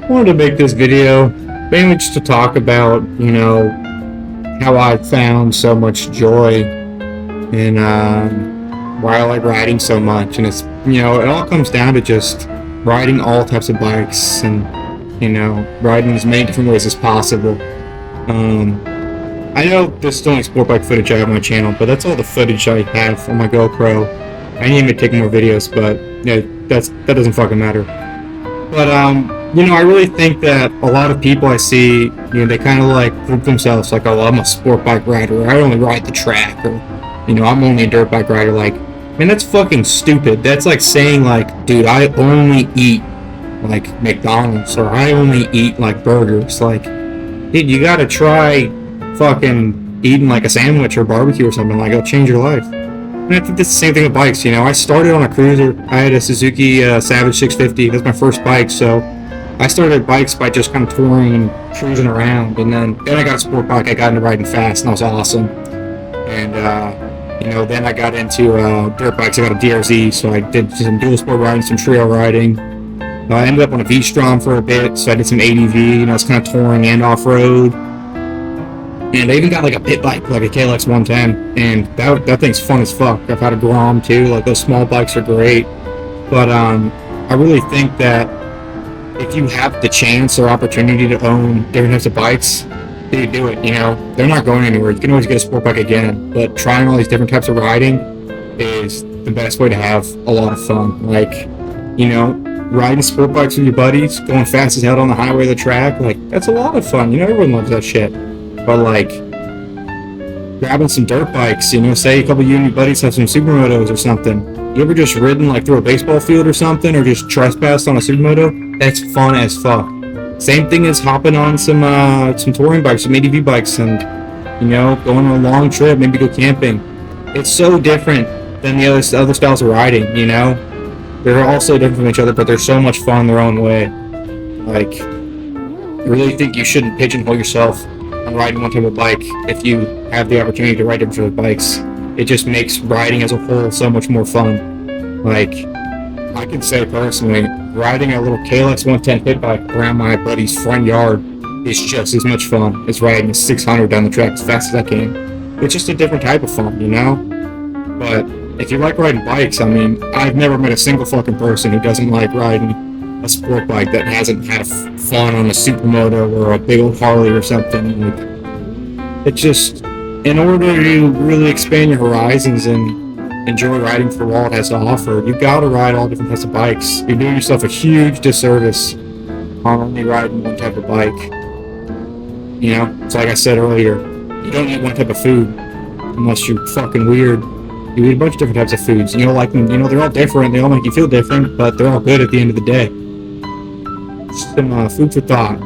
wanted to make this video mainly just to talk about, how I found so much joy in why I like riding so much. And it's, it all comes down to just riding all types of bikes and, riding as many different ways as possible. I know there's still only sport bike footage I have on my channel, but that's all the footage I have on my GoPro. I need to take more videos, but yeah, that doesn't fucking matter. But I really think that a lot of people I see, they kind of like group themselves like, oh, I'm a sport bike rider, or I only ride the track, or I'm only a dirt bike rider. Like, man, that's fucking stupid. That's like saying like, dude, I only eat like McDonald's, or I only eat like burgers. Like, dude, you gotta try fucking eating like a sandwich or barbecue or something. Like, it'll change your life. And I think that's the same thing with bikes. I started on a cruiser. I had a Suzuki Savage 650. That's my first bike. So I started bikes by just kind of touring and cruising around. And then I got a sport bike. I got into riding fast, and that was awesome. And then I got into dirt bikes. I got a DRZ, so I did some dual sport riding, some trail riding. I ended up on a V-Strom for a bit, so I did some ADV. It's kind of touring and off-road. And I even got like a pit bike, like a KLX 110, and that thing's fun as fuck. I've had a Grom too. Like, those small bikes are great. But I really think that if you have the chance or opportunity to own different types of bikes, you do it. They're not going anywhere. You can always get a sport bike again, but trying all these different types of riding is the best way to have a lot of fun. Like, riding sport bikes with your buddies, going fast as hell on the highway or the track, like, that's a lot of fun. Everyone loves that shit. But like, grabbing some dirt bikes, say a couple of you and your buddies have some supermotos or something. You ever just ridden like through a baseball field or something, or just trespassed on a supermoto? That's fun as fuck. Same thing as hopping on some touring bikes, some ADV bikes, and going on a long trip, maybe go camping. It's so different than the other styles of riding. They're all so different from each other, but they're so much fun in their own way. Like, I really think you shouldn't pigeonhole yourself on riding one type of bike if you have the opportunity to ride different bikes. It just makes riding as a whole so much more fun. Like, I can say personally, riding a little KLX 110 pit bike around my buddy's front yard is just as much fun as riding a 600 down the track as fast as I can. It's just a different type of fun, But if you like riding bikes, I've never met a single fucking person who doesn't like riding a sport bike that hasn't had fun on a supermoto or a big old Harley or something. Like, it just, in order to really expand your horizons and enjoy riding for all it has to offer, you gotta ride all different types of bikes. You're doing yourself a huge disservice on only riding one type of bike. It's like I said earlier, you don't eat one type of food unless you're fucking weird. You eat a bunch of different types of foods. They're all different. They all make you feel different, but they're all good at the end of the day. Some food for thought.